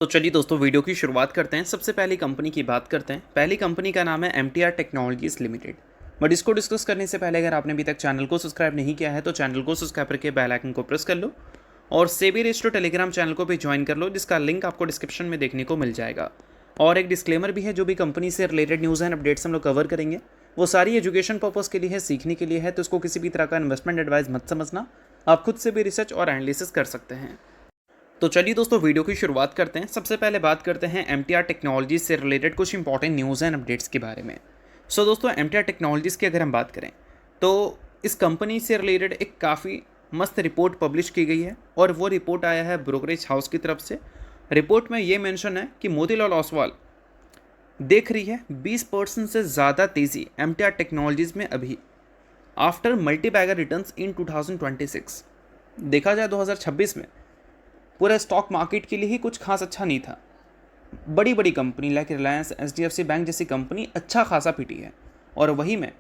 तो चलिए दोस्तों वीडियो की शुरुआत करते हैं। सबसे पहली कंपनी की बात करते हैं। पहली कंपनी का नाम है MTR टेक्नोलॉजीज लिमिटेड। बट इसको डिस्कस करने से पहले अगर आपने अभी तक चैनल को सब्सक्राइब नहीं किया है तो चैनल को सब्सक्राइब करके बेल आइकन को प्रेस कर लो और सेबी रजिस्टर्ड टेलीग्राम चैनल को भी ज्वाइन कर लो, जिसका लिंक आपको डिस्क्रिप्शन में देखने को मिल जाएगा। और एक डिस्क्लेमर भी है, जो भी कंपनी से रिलेटेड न्यूज़ एंड अपडेट्स हम लोग कवर करेंगे वो सारी एजुकेशन पर्पज़ के लिए है, सीखने के लिए है, तो इसको किसी भी तरह का इन्वेस्टमेंट एडवाइस मत समझना। आप खुद से भी रिसर्च और एनालिसिस कर सकते हैं। तो चलिए दोस्तों वीडियो की शुरुआत करते हैं। सबसे पहले बात करते हैं MTR टेक्नोलॉजीज से रिलेटेड कुछ इंपॉर्टेंट न्यूज़ एंड अपडेट्स के बारे में। दोस्तों MTR टेक्नोलॉजीज़ की अगर हम बात करें तो इस कंपनी से रिलेटेड एक काफ़ी मस्त रिपोर्ट पब्लिश की गई है और वो रिपोर्ट आया है ब्रोकरेज हाउस की तरफ से। रिपोर्ट में ये मेंशन है कि मोतीलाल ओसवाल देख रही है 20% से ज़्यादा तेज़ी MTR टेक्नोलॉजीज़ में अभी आफ्टर मल्टीबैगर रिटर्न्स इन 2026। देखा जाए 2026 में पूरे स्टॉक मार्केट के लिए ही कुछ खास अच्छा नहीं था। बड़ी बड़ी company like Reliance, HDFC bank जैसी कंपनी अच्छा खासा पिटी है और वही में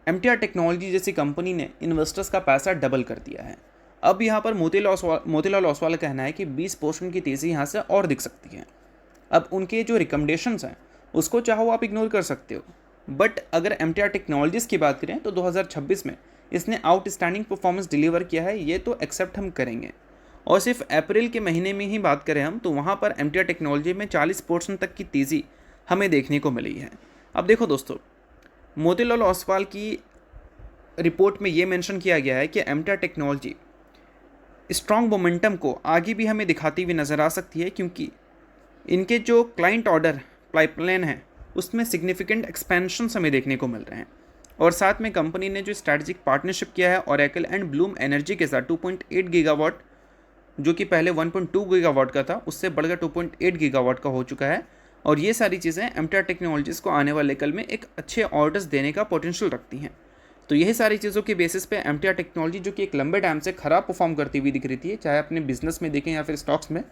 MTR टेक्नोलॉजी जैसी कंपनी ने इन्वेस्टर्स का पैसा डबल कर दिया है। अब यहाँ पर मोतीलाल ओसवाल का कहना है कि 20% की तेज़ी यहाँ से और दिख सकती है। अब उनके जो रिकमेंडेशंस हैं उसको चाहो आप इग्नोर कर सकते हो, बट अगर MTR टेक्नोलॉजीज़ की बात करें तो 2026 में इसने आउटस्टैंडिंग परफॉर्मेंस डिलीवर किया है, ये तो एक्सेप्ट हम करेंगे। और सिर्फ अप्रैल के महीने में ही बात करें हम तो वहाँ पर MTR टेक्नोलॉजी में 40% तक की तेज़ी हमें देखने को मिली है। अब देखो दोस्तों, मोतीलाल ओसवाल की रिपोर्ट में ये मेंशन किया गया है कि MTR टेक्नोलॉजी स्ट्रॉन्ग मोमेंटम को आगे भी हमें दिखाती हुई नज़र आ सकती है, क्योंकि इनके जो क्लाइंट ऑर्डर पाइपलाइन है उसमें सिग्निफिकेंट एक्सपेंशंस हमें देखने को मिल रहे हैं। और साथ में कंपनी ने जो स्ट्रैटेजिक पार्टनरशिप किया है ओरेकल एंड ब्लूम एनर्जी के साथ 2.8 गीगावाट, जो कि पहले 1.2 गीगावाट का था, उससे बढ़कर 2.8 गीगावाट का हो चुका है। और ये सारी चीज़ें MTR टेक्नोलॉजीज़ को आने वाले कल में एक अच्छे ऑर्डर्स देने का पोटेंशियल रखती हैं। तो यही सारी चीज़ों के बेसिस पे MTR टेक्नोलॉजी, जो कि एक लंबे टाइम से ख़राब परफॉर्म करती हुई दिख रही थी, चाहे अपने बिजनेस में देखें या फिर स्टॉक्स में,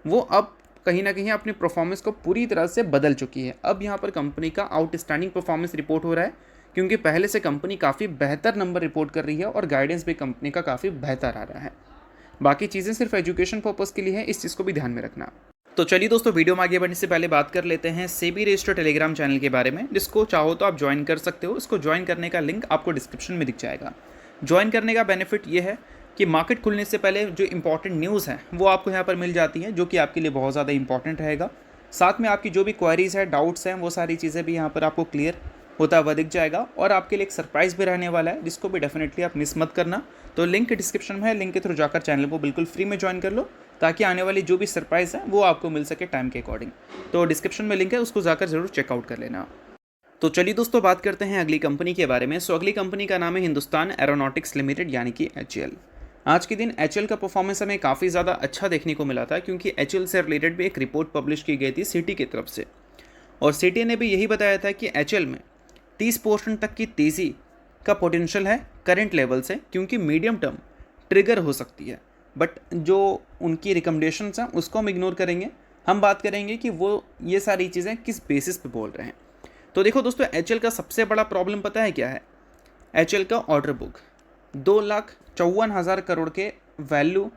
वो अब कहीं ना कहीं अपनी परफॉर्मेंस को पूरी तरह से बदल चुकी है। अब यहाँ पर कंपनी का आउटस्टैंडिंग परफॉर्मेंस रिपोर्ट हो रहा है, क्योंकि पहले से कंपनी काफ़ी बेहतर नंबर रिपोर्ट कर रही है और गाइडेंस भी कंपनी का काफ़ी बेहतर आ रहा है। बाकी चीज़ें सिर्फ एजुकेशन पर्पज़ के लिए है, इस चीज़ को भी ध्यान में रखना। तो चलिए दोस्तों, वीडियो में आगे बढ़ने से पहले बात कर लेते हैं सेबी रजिस्टर्ड टेलीग्राम चैनल के बारे में, जिसको चाहो तो आप ज्वाइन कर सकते हो। इसको ज्वाइन करने का लिंक आपको डिस्क्रिप्शन में दिख जाएगा। ज्वाइन करने का बेनिफिट ये है कि मार्केट खुलने से पहले जो इंपॉर्टेंट न्यूज़ है वो आपको यहाँ पर मिल जाती है, जो कि आपके लिए बहुत ज़्यादा इंपॉर्टेंट रहेगा। साथ में आपकी जो भी क्वेरीज़ है, डाउट्स हैं, वो सारी चीज़ें भी यहाँ पर आपको क्लियर होता हुआ दिख जाएगा। और आपके लिए एक सरप्राइज़ भी रहने वाला है, जिसको भी डेफिनेटली आप मिस मत करना। तो लिंक डिस्क्रिप्शन में है, लिंक के थ्रू जाकर चैनल को बिल्कुल फ्री में ज्वाइन कर लो, ताकि आने वाली जो भी सरप्राइज़ है वो आपको मिल सके टाइम के अकॉर्डिंग। तो डिस्क्रिप्शन में लिंक है, उसको जाकर जरूर चेकआउट कर लेना। तो चलिए दोस्तों, बात करते हैं अगली कंपनी के बारे में। अगली कंपनी का नाम है हिंदुस्तान एरोनॉटिक्स लिमिटेड, यानी कि HAL। आज के दिन HAL का परफॉर्मेंस हमें काफ़ी ज़्यादा अच्छा देखने को मिला था, क्योंकि HAL से रिलेटेड भी एक रिपोर्ट पब्लिश की गई थी सिटी की तरफ से, और सिटी ने भी यही बताया था कि HAL में 30% तक की तेज़ी का पोटेंशियल है करंट लेवल से, क्योंकि मीडियम टर्म ट्रिगर हो सकती है। बट जो उनकी रिकमेंडेशंस हैं उसको हम इग्नोर करेंगे। हम बात करेंगे कि वो ये सारी चीज़ें किस बेसिस पे बोल रहे हैं। तो देखो दोस्तों, HAL का सबसे बड़ा प्रॉब्लम पता है क्या है? HAL का ऑर्डर बुक 2,54,000 करोड़ के वैल्यू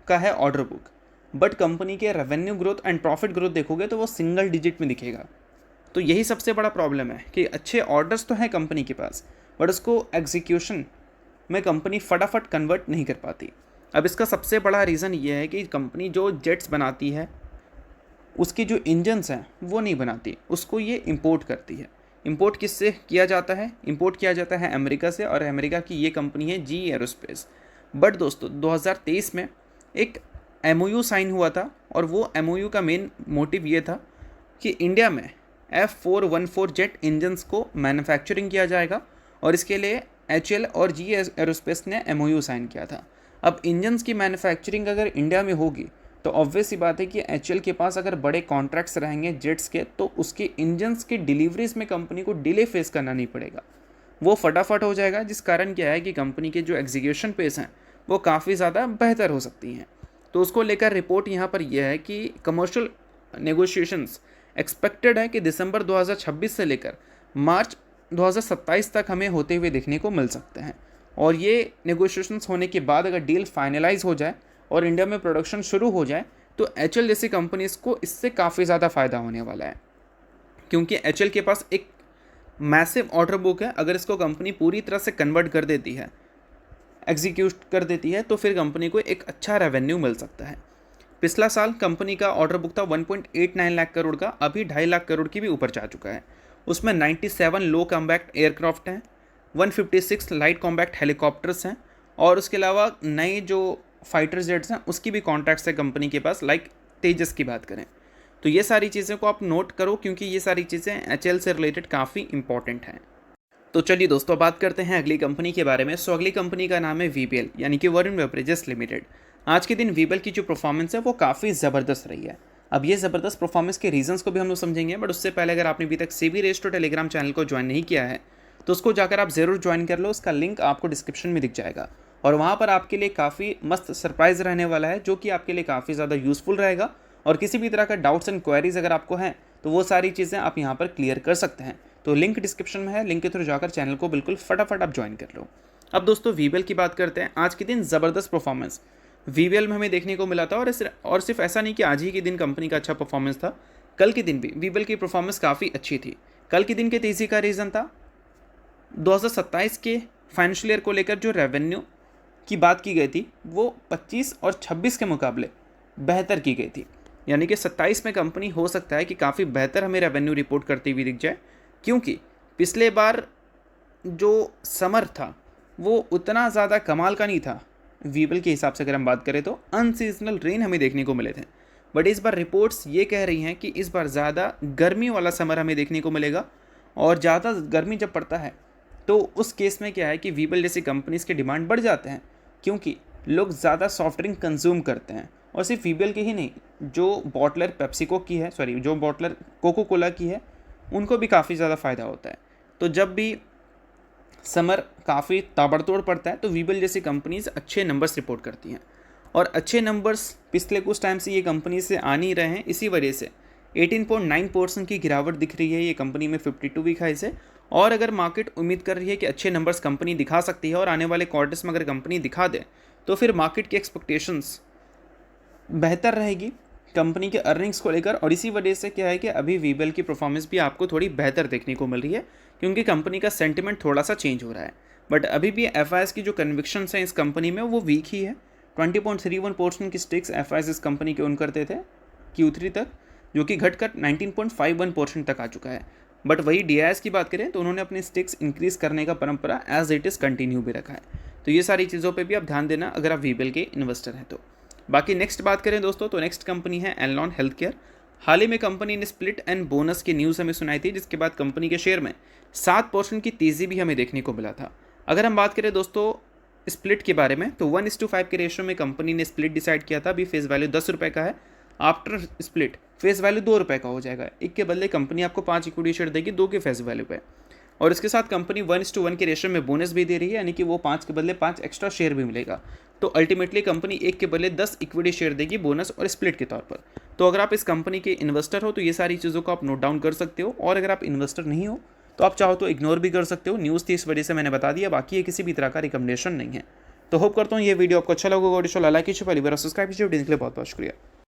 का है ऑर्डर बुक, बट कंपनी के revenue growth and profit growth देखोगे तो वो सिंगल डिजिट में दिखेगा। तो यही सबसे बड़ा प्रॉब्लम है कि अच्छे ऑर्डर्स तो हैं कंपनी के पास, बट उसको एग्जीक्यूशन में कंपनी फटाफट कन्वर्ट नहीं कर पाती। अब इसका सबसे बड़ा रीज़न ये है कि कंपनी जो जेट्स बनाती है उसके जो इंजन्स हैं वो नहीं बनाती, उसको ये इंपोर्ट करती है। इंपोर्ट किससे किया जाता है? इंपोर्ट किया जाता है अमेरिका से, और अमेरिका की ये कंपनी है GE एरोस्पेस। बट दोस्तों, 2023 में एक MOU साइन हुआ था, और वो MOU का मेन मोटिव ये था कि इंडिया में F414 जेट इंजन्स को मैन्युफैक्चरिंग किया जाएगा, और इसके लिए HAL और GE एरोस्पेस ने MOU साइन किया था। अब इंजन्स की मैन्युफैक्चरिंग अगर इंडिया में होगी तो ऑब्वियस ही बात है कि HAL के पास अगर बड़े कॉन्ट्रैक्ट्स रहेंगे जेट्स के, तो उसके इंजन्स की डिलीवरीज में कंपनी को डिले फेस करना नहीं पड़ेगा, वो फटाफट हो जाएगा। जिस कारण क्या है कि कंपनी के जो एग्जीक्यूशन पेस हैं वो काफ़ी ज़्यादा बेहतर हो सकती हैं। तो उसको लेकर रिपोर्ट यहाँ पर यह है कि कमर्शियल नेगोशिएशंस एक्सपेक्टेड है कि दिसंबर 2026 से लेकर मार्च 2027 तक हमें होते हुए देखने को मिल सकते हैं। और ये नेगोशिएशंस होने के बाद अगर डील फाइनलाइज हो जाए और इंडिया में प्रोडक्शन शुरू हो जाए तो एचएल जैसी कंपनीज़ को इससे काफ़ी ज़्यादा फ़ायदा होने वाला है, क्योंकि एचएल के पास एक मैसिव ऑर्डर बुक है। अगर इसको कंपनी पूरी तरह से कन्वर्ट कर देती है, एग्जीक्यूट कर देती है, तो फिर कंपनी को एक अच्छा रेवेन्यू मिल सकता है। पिछला साल कंपनी का ऑर्डर बुक था 1.89 लाख करोड़ का, अभी 2.5 लाख करोड़ की भी ऊपर जा चुका है। उसमें 97 लो कॉम्बैक्ट एयरक्राफ्ट हैं, 156 लाइट कॉम्बैक्ट हेलीकॉप्टर्स हैं, और उसके अलावा नए जो फाइटर जेट्स हैं उसकी भी कॉन्ट्रैक्ट्स है कंपनी के पास, लाइक तेजस की बात करें। तो ये सारी चीज़ें को आप नोट करो, क्योंकि ये सारी चीज़ें एचएल से रिलेटेड काफ़ी इंपॉर्टेंट हैं। तो चलिए दोस्तों, बात करते हैं अगली कंपनी के बारे में। सो अगली कंपनी का नाम है वीबीएल, यानी कि वरुण बेवरेजेस लिमिटेड। आज के दिन वीबीएल की जो परफॉर्मेंस है वो काफ़ी ज़बरदस्त रही है। अब ये ज़बरदस्त परफॉर्मेंस के रीजंस को भी हम लोग समझेंगे, बट उससे पहले अगर आपने अभी तक सेबी रेस्टो टेलीग्राम चैनल को ज्वाइन नहीं किया है तो उसको जाकर आप ज़रूर ज्वाइन कर लो। उसका लिंक आपको डिस्क्रिप्शन में दिख जाएगा, और वहाँ पर आपके लिए काफ़ी मस्त सरप्राइज़ रहने वाला है, जो कि आपके लिए काफ़ी ज़्यादा यूज़फुल रहेगा। और किसी भी तरह का डाउट्स एंड क्वेरीज अगर आपको हैं तो वो सारी चीज़ें आप यहाँ पर क्लियर कर सकते हैं। तो लिंक डिस्क्रिप्शन में है, लिंक के थ्रू जाकर चैनल को बिल्कुल फटाफट आप ज्वाइन कर लो। अब दोस्तों वीबीएल की बात करते हैं। आज के दिन ज़बरदस्त परफॉर्मेंस वीबीएल में हमें देखने को मिला था, और सिर्फ ऐसा नहीं कि आज ही के दिन कंपनी का अच्छा परफॉर्मेंस था, कल के दिन भी वीबीएल की परफॉर्मेंस काफ़ी अच्छी थी। कल के दिन के तेज़ी का रीज़न था 2027 के फाइनेंशियल ईयर को लेकर जो रेवेन्यू की बात की गई थी वो 25 और 26 के मुकाबले बेहतर की गई थी। यानी कि 27 में कंपनी हो सकता है कि काफ़ी बेहतर हमें रेवेन्यू रिपोर्ट करती हुई दिख जाए, क्योंकि पिछले बार जो समर था वो उतना ज़्यादा कमाल का नहीं था। वीबीएल के हिसाब से अगर हम बात करें तो अनसीजनल रेन हमें देखने को मिले थे, बट इस बार रिपोर्ट्स ये कह रही हैं कि इस बार ज़्यादा गर्मी वाला समर हमें देखने को मिलेगा। और ज़्यादा गर्मी जब पड़ता है तो उस केस में क्या है कि वीबीएल जैसी कंपनीज़ के डिमांड बढ़ जाते हैं, क्योंकि लोग ज़्यादा सॉफ्ट ड्रिंक कंज्यूम करते हैं। और सिर्फ वीबीएल के ही नहीं, जो बॉटलर पेप्सिको की है, जो बॉटलर कोको कोला की है, उनको भी काफ़ी ज़्यादा फ़ायदा होता है। तो जब भी समर काफ़ी ताबड़तोड़ पड़ता है तो वीबीएल जैसी कंपनीज अच्छे नंबर्स रिपोर्ट करती हैं, और अच्छे नंबर्स पिछले कुछ टाइम से ये कंपनी से आ नहीं रहे हैं। इसी वजह से 18.9% की गिरावट दिख रही है ये कंपनी में 52 वीक हाई से। और अगर मार्केट उम्मीद कर रही है कि अच्छे नंबर्स कंपनी दिखा सकती है और आने वाले क्वार्टर्स में अगर कंपनी दिखा दे तो फिर मार्केट की एक्सपेक्टेशंस बेहतर रहेगी कंपनी के अर्निंग्स को लेकर। और इसी वजह से क्या है कि अभी वीबीएल की परफॉर्मेंस भी आपको थोड़ी बेहतर देखने को मिल रही है, क्योंकि कंपनी का सेंटिमेंट थोड़ा सा चेंज हो रहा है। बट अभी भी एफआईएस की जो कन्विक्शंस हैं इस कंपनी में वो वीक ही है। 20.31% की स्टेक्स एफआईएस इस कंपनी के ओन करते थे Q3 तक, जो कि घटकर 19.51% तक आ चुका है। बट वही डीआईएस की बात करें तो उन्होंने अपनी स्टेक्स इंक्रीज़ करने का परंपरा एज इट इज़ कंटिन्यू भी रखा है। तो ये सारी चीज़ों पे भी आप ध्यान देना अगर आप वीबीएल के इन्वेस्टर हैं तो। बाकी नेक्स्ट बात करें दोस्तों तो नेक्स्ट कंपनी है एनलॉन हेल्थ केयर। हाल ही में कंपनी ने स्प्लिट एंड बोनस की न्यूज़ हमें सुनाई थी, जिसके बाद कंपनी के शेयर में 7% की तेज़ी भी हमें देखने को मिला था। अगर हम बात करें दोस्तों स्प्लिट के बारे में तो 1:5 के रेशियो में कंपनी ने स्प्लिट डिसाइड किया था। अभी फेस वैल्यू 10 रुपये का है, आफ्टर स्प्लिट फेस वैल्यू 2 रुपये का हो जाएगा। एक के बदले कंपनी आपको 5 इक्विटी शेयर देगी 2 के फेस वैल्यू पे, और इसके साथ कंपनी 1:1 के रेशियो में बोनस भी दे रही है, यानी कि वो 5 के बदले 5 एक्स्ट्रा शेयर भी मिलेगा। तो अल्टीमेटली कंपनी 1 के बदले 10 इक्विटी शेयर देगी बोनस और स्प्लिट के तौर पर। तो अगर आप इस कंपनी के इन्वेस्टर हो तो ये सारी चीज़ों को आप नोट डाउन कर सकते हो, और अगर आप इन्वेस्टर नहीं हो तो आप चाहो तो इग्नोर भी कर सकते हो। न्यूज़ थी इस वजह से मैंने बता दिया, बाकी ये किसी भी तरह का रिकमेंडेशन नहीं है। तो होप करता हूँ ये वीडियो आपको अच्छा लगा होगा। लाइक कीजिए, पहली बार सब्सक्राइब कीजिए। वीडियो के लिए बहुत बहुत शुक्रिया।